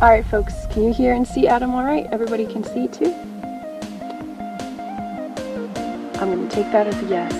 All right, folks, can you hear and see Adam all right? Everybody can see too? I'm going to take that as a yes.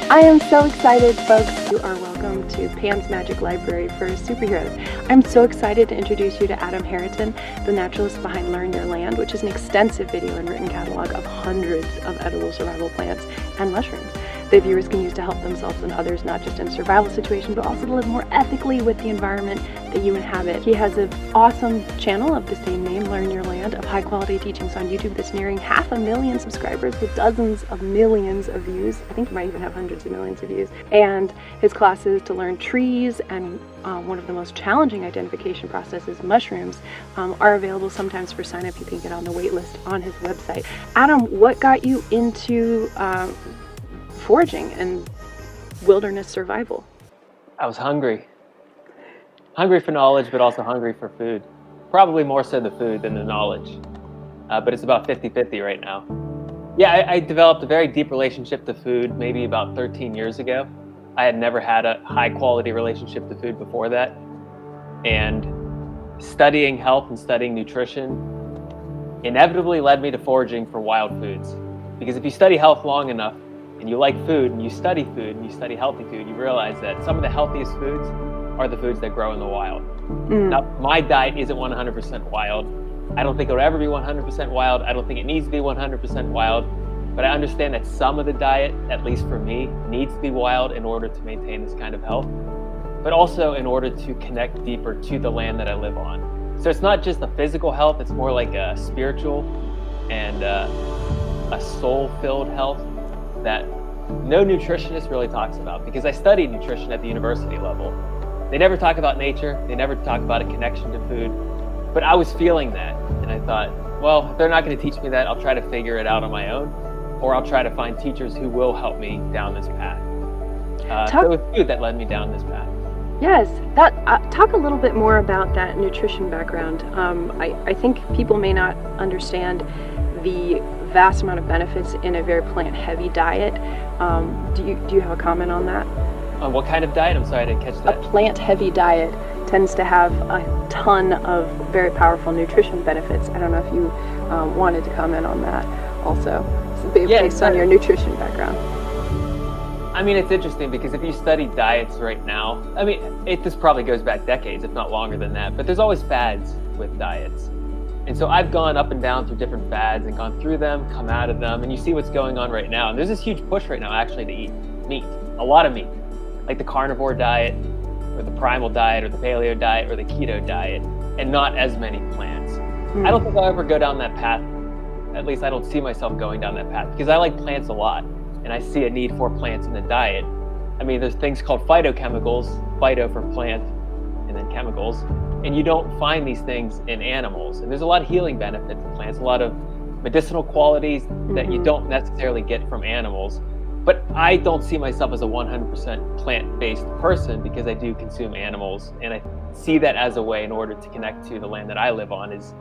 I am so excited, folks. You are welcome to Pan's Magic Library for Superheroes. I'm so excited to introduce you to Adam Haritan, the naturalist behind Learn Your Land, which is an extensive video and written catalog of hundreds of edible survival plants and mushrooms that viewers can use to help themselves and others, not just in a survival situation, but also to live more ethically with the environment that you inhabit. He has an awesome channel of the same name, Learn Your Land, of high quality teachings on YouTube that's nearing 500,000 subscribers with dozens of millions of views. I think he might even have hundreds of millions of views. And his classes to learn trees and one of the most challenging identification processes, mushrooms, are available sometimes for sign up. You can get on the wait list on his website. Adam, what got you into foraging and wilderness survival? I was hungry. Hungry for knowledge, but also hungry for food. Probably more so the food than the knowledge. But it's about 50-50 right now. Yeah, I developed a very deep relationship to food maybe about 13 years ago. I had never had a high quality relationship to food before that. And studying health and studying nutrition inevitably led me to foraging for wild foods. Because if you study health long enough, and you like food, and you study healthy food, you realize that some of the healthiest foods are the foods that grow in the wild. Now, my diet isn't 100% wild. I don't think it'll ever be 100% wild. I don't think it needs to be 100% wild. But I understand that some of the diet, at least for me, needs to be wild in order to maintain this kind of health, but also in order to connect deeper to the land that I live on. So it's not just a physical health, it's more like a spiritual and a soul-filled health that no nutritionist really talks about, because I studied nutrition at the university level. They never talk about nature, they never talk about a connection to food, but I was feeling that, and I thought, well, if they're not going to teach me that, I'll try to figure it out on my own, or I'll try to find teachers who will help me down this path. So it was food that led me down this path. Yes, talk a little bit more about that nutrition background. I think people may not understand the vast amount of benefits in a very plant-heavy diet. Do you have a comment on that? What kind of diet? I'm sorry, I didn't catch that. A plant-heavy diet tends to have a ton of very powerful nutrition benefits. I don't know if you wanted to comment on that also, based on your nutrition background. I mean, it's interesting because if you study diets right now, I mean, this probably goes back decades, if not longer than that, but there's always fads with diets. And so I've gone up and down through different fads and gone through them, come out of them, and you see what's going on right now. And there's this huge push right now actually to eat meat, a lot of meat, like the carnivore diet, or the primal diet, or the paleo diet, or the keto diet, and not as many plants. I don't think I'll ever go down that path. At least I don't see myself going down that path, because I like plants a lot, and I see a need for plants in the diet. I mean, there's things called phytochemicals, phyto for plant, and then chemicals, and you don't find these things in animals. And there's a lot of healing benefits to plants, a lot of medicinal qualities that you don't necessarily get from animals. But I don't see myself as a 100% plant-based person, because I do consume animals, and I see that as a way in order to connect to the land that I live on, is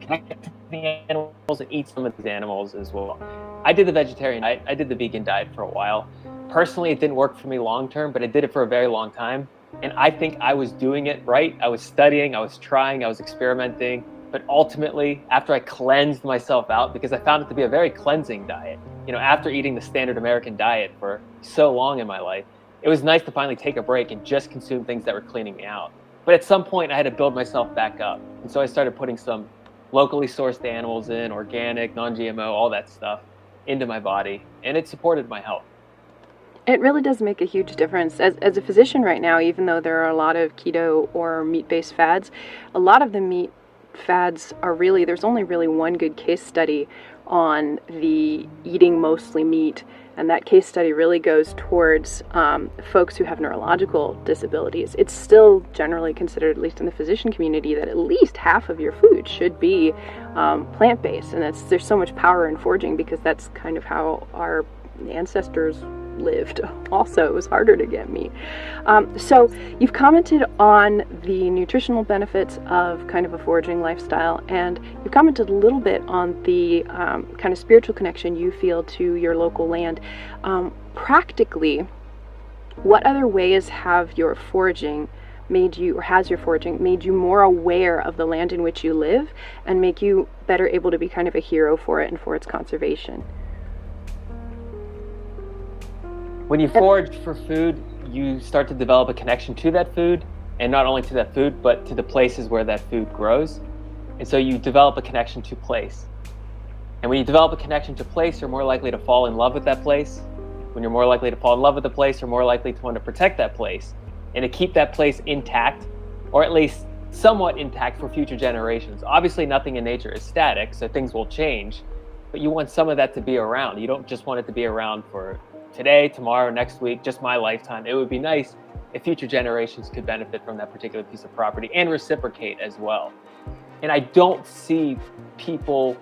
connect to the animals and eat some of these animals as well. I did the vegetarian diet, I did the vegan diet for a while. Personally, it didn't work for me long-term, but I did it for a very long time. And I think I was doing it right. I was studying, I was trying, I was experimenting. But ultimately, after I cleansed myself out, because I found it to be a very cleansing diet, you know, after eating the standard American diet for so long in my life, it was nice to finally take a break and just consume things that were cleaning me out. But at some point, I had to build myself back up. And so I started putting some locally sourced animals in, organic, non-GMO, all that stuff, into my body. And it supported my health. It really does make a huge difference. As a physician right now, even though there are a lot of keto or meat-based fads, a lot of the meat fads are really, there's only really one good case study on the eating mostly meat, and that case study really goes towards folks who have neurological disabilities. It's still generally considered, at least in the physician community, that at least half of your food should be plant-based, and there's so much power in foraging, because that's kind of how our ancestors lived. Also, it was harder to get meat. So you've commented on the nutritional benefits of kind of a foraging lifestyle, and you've commented a little bit on the kind of spiritual connection you feel to your local land. Practically, what other ways have your foraging made you, or has your foraging made you more aware of the land in which you live and make you better able to be kind of a hero for it and for its conservation? When you forage for food, you start to develop a connection to that food, and not only to that food, but to the places where that food grows. And so you develop a connection to place. And when you develop a connection to place, you're more likely to fall in love with that place. When you're more likely to fall in love with the place, you're more likely to want to protect that place and to keep that place intact, or at least somewhat intact for future generations. Obviously, nothing in nature is static, so things will change, but you want some of that to be around. You don't just want it to be around for today, tomorrow, next week, just my lifetime. It would be nice if future generations could benefit from that particular piece of property and reciprocate as well. And I don't see people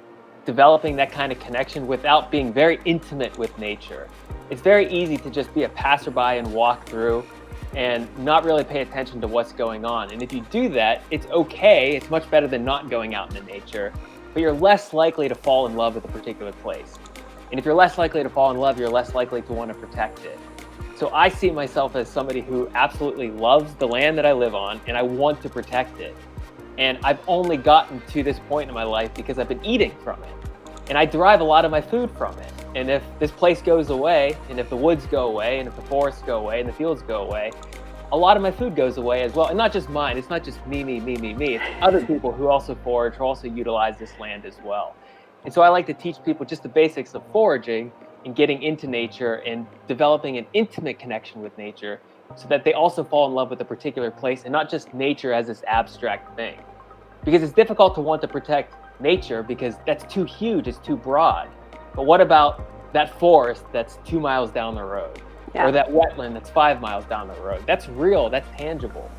developing that kind of connection without being very intimate with nature. It's very easy to just be a passerby and walk through and not really pay attention to what's going on. And if you do that, it's okay. It's much better than not going out into nature, but you're less likely to fall in love with a particular place. And if you're less likely to fall in love, you're less likely to want to protect it. So I see myself as somebody who absolutely loves the land that I live on, and I want to protect it. And I've only gotten to this point in my life because I've been eating from it. And I derive a lot of my food from it. And if this place goes away, and if the woods go away, and if the forests go away, and the fields go away, a lot of my food goes away as well. And not just mine, it's not just me. It's other people who also forage, who also utilize this land as well. And so I like to teach people just the basics of foraging and getting into nature and developing an intimate connection with nature so that they also fall in love with a particular place and not just nature as this abstract thing. Because it's difficult to want to protect nature because that's too huge, it's too broad. But what about that forest that's 2 miles down the road? Yeah. Or that wetland that's 5 miles down the road? That's real, that's tangible.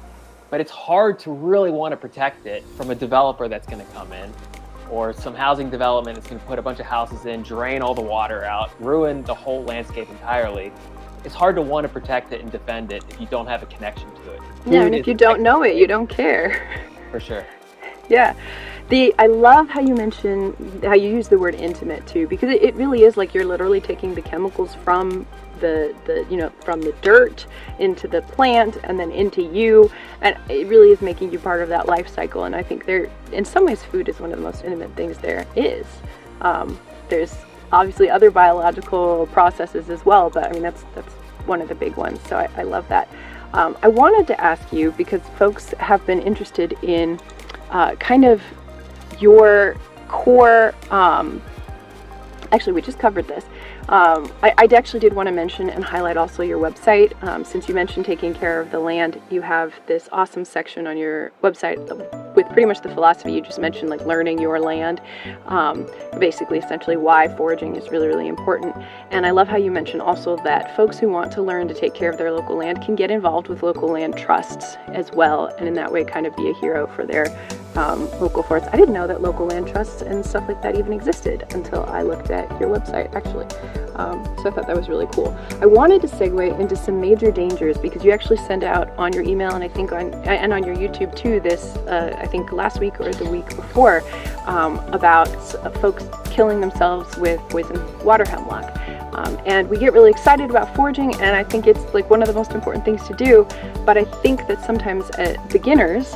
But it's hard to really want to protect it from a developer that's going to come in, or some housing development that's going to put a bunch of houses in, drain all the water out, ruin the whole landscape entirely. It's hard to want to protect it and defend it if you don't have a connection to it. Yeah, and if you don't know it, you don't care. For sure. Yeah. I love how you mention, how you use the word intimate too, because it really is like you're literally taking the chemicals from from the dirt into the plant and then into you, and it really is making you part of that life cycle. And I think in some ways, food is one of the most intimate things there is. There's obviously other biological processes as well, but I mean that's one of the big ones. So I love that. I wanted to ask you, because folks have been interested in kind of your core, actually we just covered this. I actually did want to mention and highlight also your website. Since you mentioned taking care of the land, you have this awesome section on your website with pretty much the philosophy you just mentioned, like learning your land, basically essentially why foraging is really, really important. And I love how you mentioned also that folks who want to learn to take care of their local land can get involved with local land trusts as well, and in that way kind of be a hero for their local forests. I didn't know that local land trusts and stuff like that even existed until I looked at your website, actually. So I thought that was really cool. I wanted to segue into some major dangers, because you actually sent out on your email, and I think on your YouTube too, this I think last week or the week before, about folks killing themselves with poison water hemlock. And we get really excited about foraging, and I think it's like one of the most important things to do. But I think that sometimes beginners,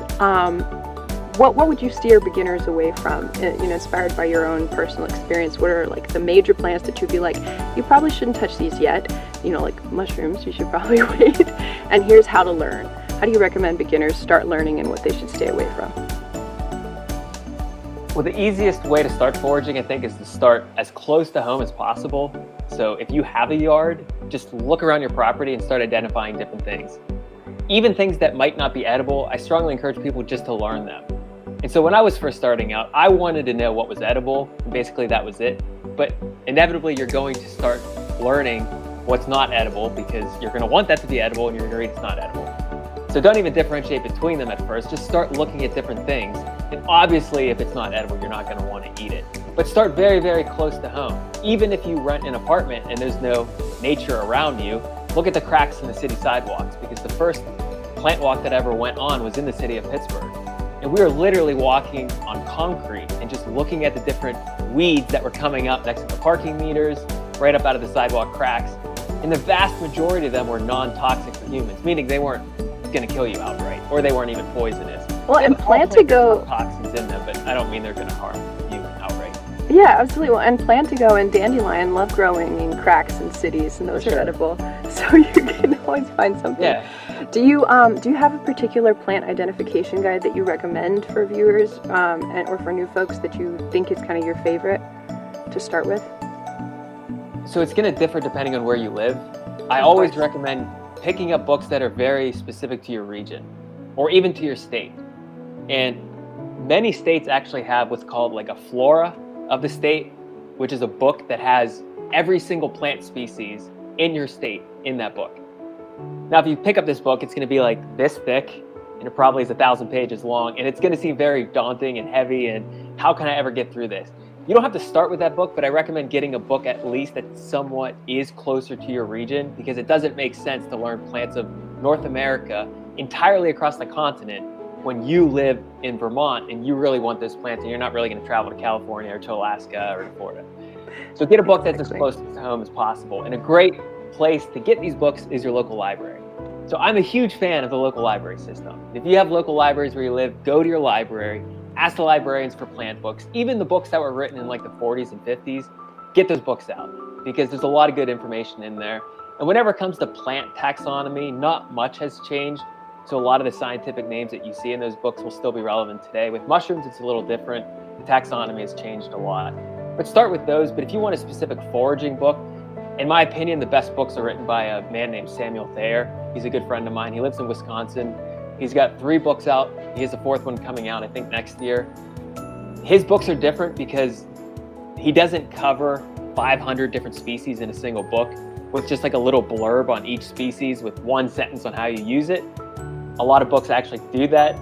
what would you steer beginners away from, inspired by your own personal experience? What are like the major plants that you'd be like, you probably shouldn't touch these yet, like mushrooms, you should probably wait, and here's how to learn. How do you recommend beginners start learning and what they should stay away from? Well, the easiest way to start foraging, I think, is to start as close to home as possible. So if you have a yard, just look around your property and start identifying different things. Even things that might not be edible, I strongly encourage people just to learn them. And so when I was first starting out, I wanted to know what was edible, and basically that was it. But inevitably, you're going to start learning what's not edible, because you're going to want that to be edible and you're going to read it's not edible. So don't even differentiate between them at first, just start looking at different things. And obviously, if it's not edible, you're not going to want to eat it. But start very, very close to home. Even if you rent an apartment and there's no nature around you, look at the cracks in the city sidewalks, because the first plant walk that I ever went on was in the city of Pittsburgh. And we were literally walking on concrete and just looking at the different weeds that were coming up next to the parking meters, right up out of the sidewalk cracks. And the vast majority of them were non-toxic for humans, meaning they weren't going to kill you outright, or they weren't even poisonous. Well, and Plantigo, toxins in them, but I don't mean they're going to harm you outright. Yeah, absolutely. Well, and Plantigo and dandelion love growing in cracks and cities, and those are edible. So you can always find something. Yeah. Do you have a particular plant identification guide that you recommend for viewers, or for new folks that you think is kind of your favorite to start with? So it's going to differ depending on where you live. I always recommend picking up books that are very specific to your region, or even to your state. And many states actually have what's called like a flora of the state, which is a book that has every single plant species in your state in that book. Now, if you pick up this book, it's going to be like this thick, and it probably is 1,000 pages long, and it's going to seem very daunting and heavy, and how can I ever get through this? You don't have to start with that book, but I recommend getting a book at least that somewhat is closer to your region, because it doesn't make sense to learn plants of North America entirely across the continent when you live in Vermont and you really want those plants and you're not really going to travel to California or to Alaska or to Florida. So get a book that's as close to home as possible. And a great place to get these books is your local library. So I'm a huge fan of the local library system. If you have local libraries where you live, go to your library, ask the librarians for plant books. Even the books that were written in like the 40s and 50s, get those books out, because there's a lot of good information in there. And whenever it comes to plant taxonomy, not much has changed. So a lot of the scientific names that you see in those books will still be relevant today. With mushrooms, it's a little different. The taxonomy has changed a lot. But start with those. But if you want a specific foraging book, in my opinion, the best books are written by a man named Samuel Thayer. He's a good friend of mine. He lives in Wisconsin. He's got 3 books out. He has a 4th one coming out, I think, next year. His books are different because he doesn't cover 500 different species in a single book with just like a little blurb on each species with 1 sentence on how you use it. A lot of books actually do that.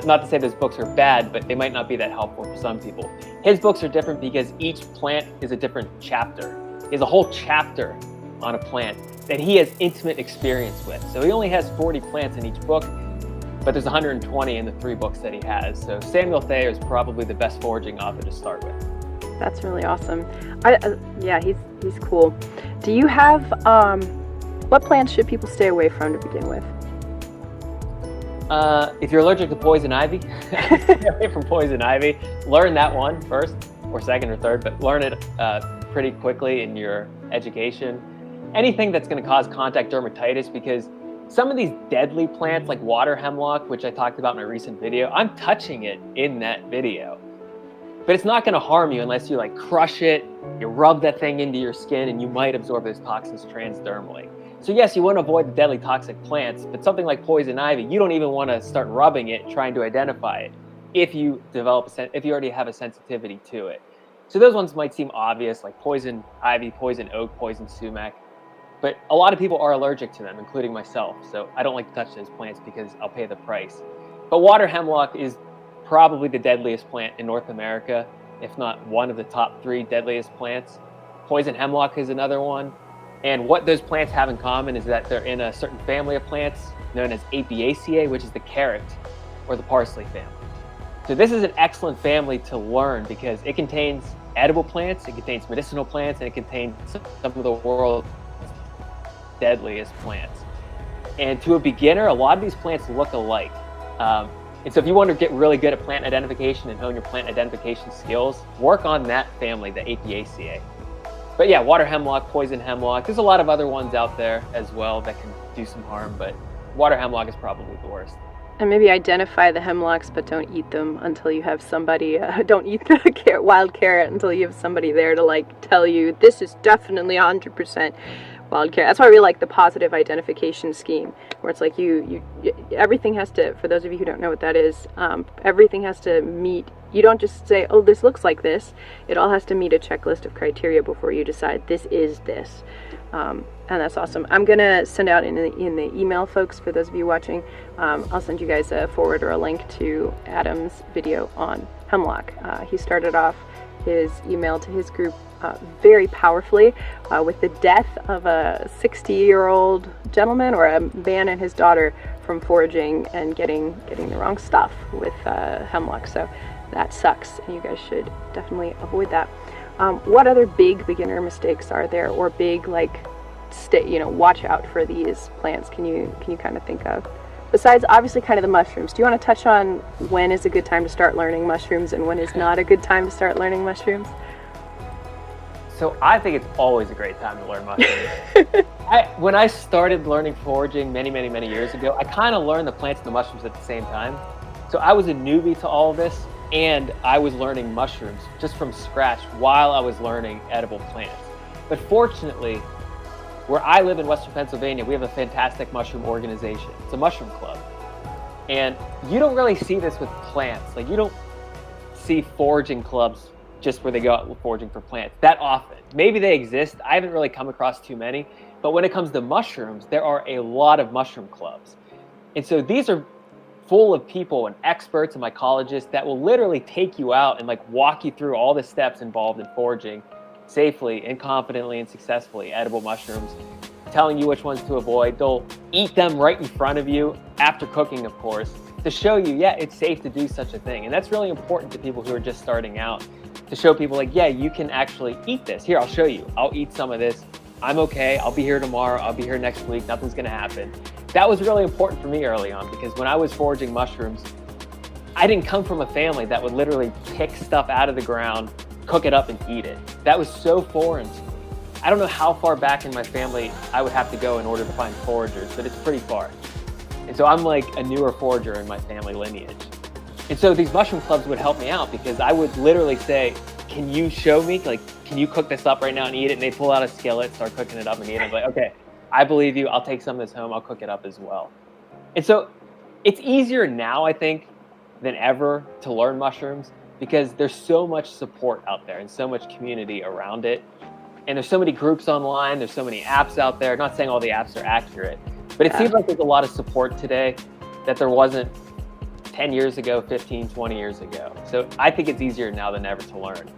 Not to say those books are bad, but they might not be that helpful for some people. His books are different because each plant is a different chapter. He has a whole chapter on a plant that he has intimate experience with. So he only has 40 plants in each book, but there's 120 in the 3 books that he has. So Samuel Thayer is probably the best foraging author to start with. That's really awesome. Yeah, he's cool. Do you have, what plants should people stay away from to begin with? If you're allergic to poison ivy, stay away from poison ivy. Learn that one first, or second or third, but learn it pretty quickly in your education. Anything that's going to cause contact dermatitis, because some of these deadly plants like water hemlock, which I talked about in a recent video, I'm touching it in that video. But it's not going to harm you unless you like crush it, you rub that thing into your skin, and you might absorb those toxins transdermally. So yes, you want to avoid the deadly toxic plants, but something like poison ivy, you don't even want to start rubbing it, trying to identify it, if you already have a sensitivity to it. So those ones might seem obvious, like poison ivy, poison oak, poison sumac, but a lot of people are allergic to them, including myself. So I don't like to touch those plants because I'll pay the price. But water hemlock is probably the deadliest plant in North America, if not one of the top 3 deadliest plants. Poison hemlock is another one. And what those plants have in common is that they're in a certain family of plants known as Apiaceae, which is the carrot or the parsley family. So this is an excellent family to learn because it contains edible plants, it contains medicinal plants, and it contains some of the world's deadliest plants. And to a beginner, a lot of these plants look alike. And so if you want to get really good at plant identification and hone your plant identification skills, work on that family, the Apiaceae. But yeah, water hemlock, poison hemlock. There's a lot of other ones out there as well that can do some harm, but water hemlock is probably the worst. And maybe identify the hemlocks, but don't eat them until you have somebody, don't eat the wild carrot until you have somebody there to like tell you this is definitely 100% wild carrot. That's why I really like the positive identification scheme, where it's like you everything has to, for those of you who don't know what that is, everything has to meet. You don't just say, oh, this looks like this. It all has to meet a checklist of criteria before you decide this is this. And that's awesome. I'm going to send out in the email, folks, for those of you watching, I'll send you guys a forward or a link to Adam's video on hemlock. He started off his email to his group very powerfully with the death of a 60-year-old gentleman or a man and his daughter from foraging and getting the wrong stuff with hemlock. So that sucks, and you guys should definitely avoid that. What other big beginner mistakes are there, or big like watch out for these plants? Can you kind of think of? besides obviously kind of the mushrooms, do you want to touch on when is a good time to start learning mushrooms and when is not a good time to start learning mushrooms? So I think it's always a great time to learn mushrooms. When I started learning foraging many years ago, I kind of learned the plants and the mushrooms at the same time. So I was a newbie to all of this, and I was learning mushrooms just from scratch while I was learning edible plants. But fortunately, where I live in Western Pennsylvania, we have a fantastic mushroom organization. It's a mushroom club. And you don't really see this with plants. Like, you don't see foraging clubs just where they go out foraging for plants that often. Maybe they exist. I haven't really come across too many. But when it comes to mushrooms, there are a lot of mushroom clubs. And so these are full of people and experts and mycologists that will literally take you out and like walk you through all the steps involved in foraging safely and confidently and successfully edible mushrooms, telling you which ones to avoid. They'll eat them right in front of you after cooking, of course, to show you, yeah, it's safe to do such a thing. And that's really important to people who are just starting out, to show people like, yeah, you can actually eat this. Here, I'll show you. I'll eat some of this. I'm okay. I'll be here tomorrow. I'll be here next week. Nothing's going to happen. That was really important for me early on, because when I was foraging mushrooms, I didn't come from a family that would literally pick stuff out of the ground, cook it up and eat it. That was so foreign to me. I don't know how far back in my family I would have to go in order to find foragers, but it's pretty far. And so I'm like a newer forager in my family lineage. And so these mushroom clubs would help me out, because I would literally say, can you show me, like, can you cook this up right now and eat it? And they pull out a skillet, start cooking it up and eat it. I'm like, okay, I believe you. I'll take some of this home. I'll cook it up as well. And so it's easier now, I think, than ever to learn mushrooms, because there's so much support out there and so much community around it. And there's so many groups online. There's so many apps out there. Not saying all the apps are accurate, but it seems like there's a lot of support today that there wasn't 10 years ago, 15, 20 years ago. So I think it's easier now than ever to learn.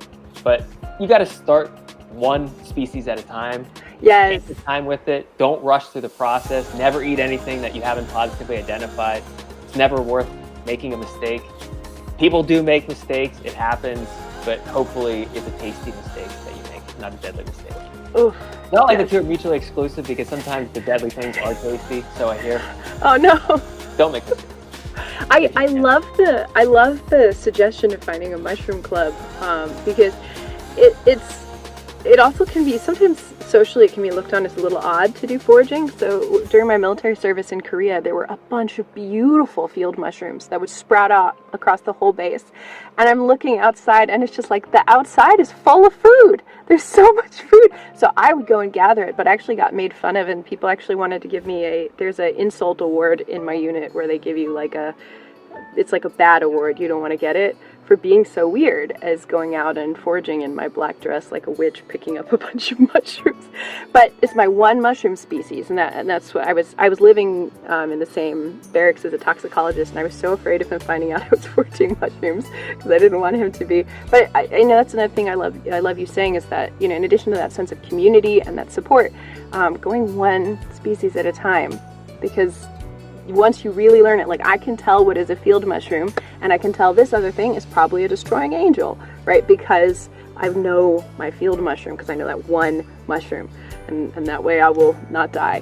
But you got to start one species at a time. Yes. Take the time with it. Don't rush through the process. Never eat anything that you haven't positively identified. It's never worth making a mistake. People do make mistakes. It happens. But hopefully it's a tasty mistake that you make, not a deadly mistake. Oof. Not like the two are mutually exclusive, because sometimes the deadly things are tasty. So I hear. Oh no. Don't make mistakes. I love the suggestion of finding a mushroom club, because it also can be, sometimes socially it can be looked on as a little odd to do foraging. So during my military service in Korea, there were a bunch of beautiful field mushrooms that would sprout out across the whole base. And I'm looking outside and it's just like the outside is full of food. There's so much food. So I would go and gather it, but I actually got made fun of, and people actually wanted to give me there's an insult award in my unit where they give you it's like a bad award. You don't want to get it for being so weird as going out and foraging in my black dress like a witch, picking up a bunch of mushrooms. But it's my one mushroom species, and that's what I was living in the same barracks as a toxicologist, and I was so afraid of him finding out I was foraging mushrooms because I didn't want him to be. But I know that's another thing I love you saying, is that, you know, in addition to that sense of community and that support, going one species at a time, because once you really learn it, like I can tell what is a field mushroom, and I can tell this other thing is probably a destroying angel, right? Because I know my field mushroom, because I know that one mushroom, and that way I will not die.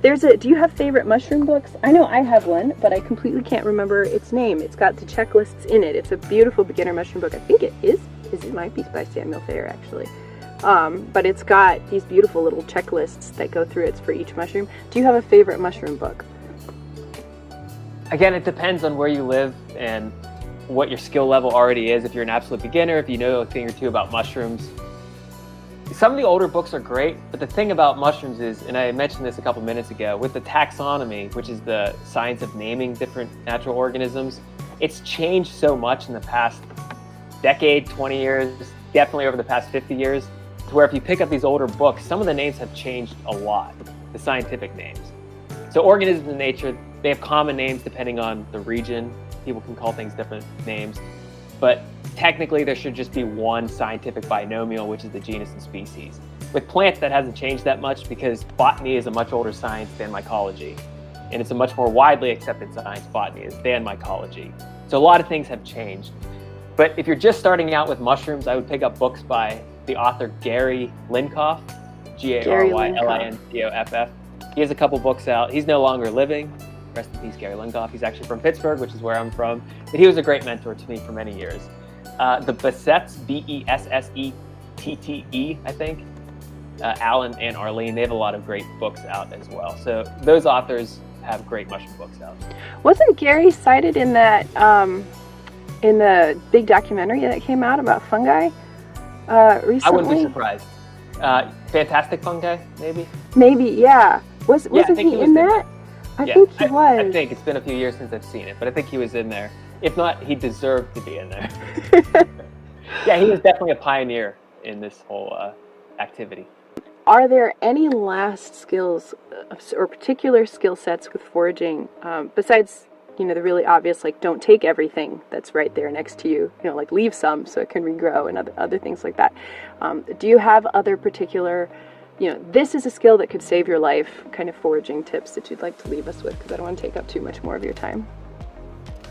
Do you have favorite mushroom books? I know I have one, but I completely can't remember its name. It's got the checklists in it. It's a beautiful beginner mushroom book. I think it might be by Samuel Thayer, actually. But it's got these beautiful little checklists that go through it for each mushroom. Do you have a favorite mushroom book? Again, it depends on where you live and what your skill level already is. If you're an absolute beginner, if you know a thing or two about mushrooms. Some of the older books are great, but the thing about mushrooms is, and I mentioned this a couple minutes ago, with the taxonomy, which is the science of naming different natural organisms, it's changed so much in the past decade, 20 years, definitely over the past 50 years. Where if you pick up these older books, some of the names have changed a lot, the scientific names. So organisms in nature, they have common names depending on the region. People can call things different names, but technically there should just be one scientific binomial, which is the genus and species. With plants, that hasn't changed that much, because botany is a much older science than mycology, and it's a much more widely accepted science, botany is, than mycology. So a lot of things have changed. But if you're just starting out with mushrooms, I would pick up books by the author Gary Linkoff, Garrylinkoff. He has a couple books out. He's no longer living. Rest in peace, Gary Lungoff. He's actually from Pittsburgh, which is where I'm from. But he was a great mentor to me for many years. The Bessettes, Bessette, I think. Alan and Arlene, they have a lot of great books out as well. So those authors have great mushroom books out. Wasn't Gary cited in that in the big documentary that came out about fungi recently? I wouldn't be surprised. Fantastic Fungi, maybe? Maybe, yeah. Wasn't he in that? I think he was. I think it's been a few years since I've seen it, but I think he was in there. If not, he deserved to be in there. Yeah, he was definitely a pioneer in this whole activity. Are there any last skills or particular skill sets with foraging besides, the really obvious, like don't take everything that's right there next to you, like leave some so it can regrow and other things like that. Do you have other particular, this is a skill that could save your life kind of foraging tips that you'd like to leave us with? Because I don't want to take up too much more of your time.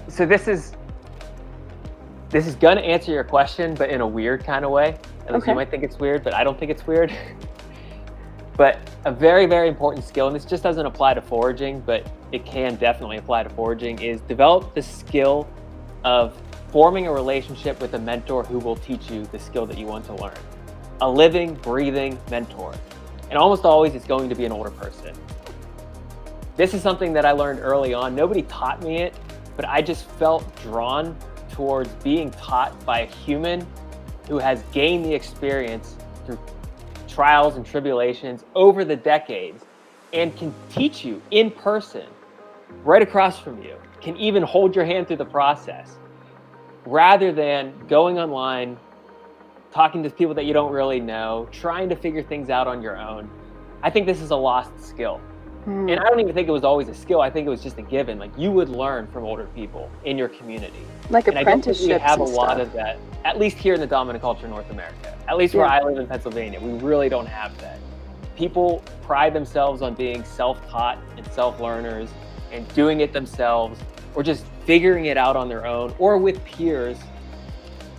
So this is going to answer your question, but in a weird kind of way. At least you might think it's weird, but I don't think it's weird. But a very, very important skill, and this just doesn't apply to foraging, but it can definitely apply to foraging, is develop the skill of forming a relationship with a mentor who will teach you the skill that you want to learn. A living, breathing mentor. And almost always it's going to be an older person. This is something that I learned early on. Nobody taught me it, but I just felt drawn towards being taught by a human who has gained the experience through trials and tribulations over the decades and can teach you in person, right across from you, can even hold your hand through the process, rather than going online, talking to people that you don't really know, trying to figure things out on your own. I think this is a lost skill. And I don't even think it was always a skill. I think it was just a given. Like, you would learn from older people in your community. Like apprenticeships. And I don't think we have a lot of that, at least here in the dominant culture in North America. At least where I live in Pennsylvania, we really don't have that. People pride themselves on being self-taught and self-learners and doing it themselves, or just figuring it out on their own or with peers,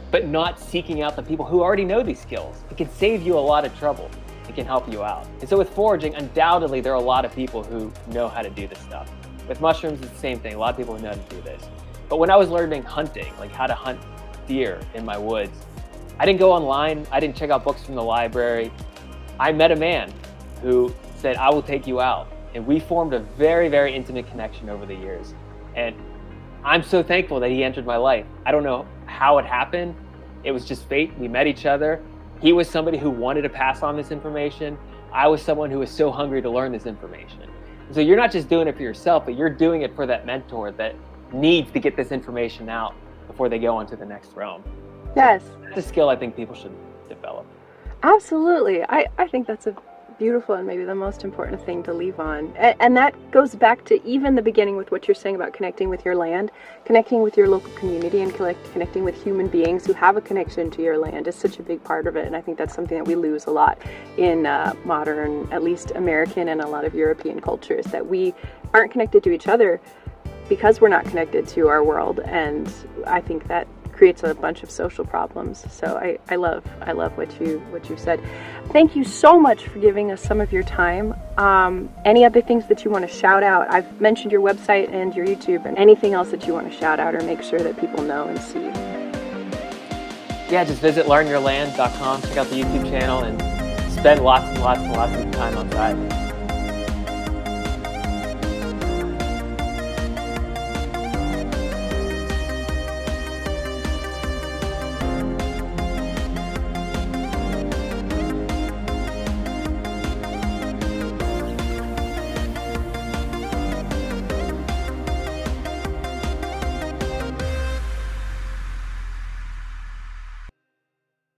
but not seeking out the people who already know these skills. It can save you a lot of trouble. It can help you out. And so with foraging, undoubtedly, there are a lot of people who know how to do this stuff. With mushrooms, it's the same thing. A lot of people who know how to do this. But when I was learning hunting, like how to hunt deer in my woods, I didn't go online. I didn't check out books from the library. I met a man who said, I will take you out. And we formed a very, very intimate connection over the years. And I'm so thankful that he entered my life. I don't know how it happened. It was just fate. We met each other. He was somebody who wanted to pass on this information. I was someone who was so hungry to learn this information. And so you're not just doing it for yourself, but you're doing it for that mentor that needs to get this information out before they go on to the next realm. Yes. That's a skill I think people should develop. Absolutely. I think that's a beautiful and maybe the most important thing to leave on. And that goes back to even the beginning with what you're saying about connecting with your land, connecting with your local community, and connecting with human beings who have a connection to your land is such a big part of it. And I think that's something that we lose a lot in modern, at least American and a lot of European cultures, that we aren't connected to each other because we're not connected to our world. And I think that creates a bunch of social problems. So I love what you said. Thank you so much for giving us some of your time. Any other things that you want to shout out? I've mentioned your website and your YouTube, and anything else that you want to shout out or make sure that people know and see. Yeah, just visit learnyourland.com, check out the YouTube channel, and spend lots and lots and lots of time outside.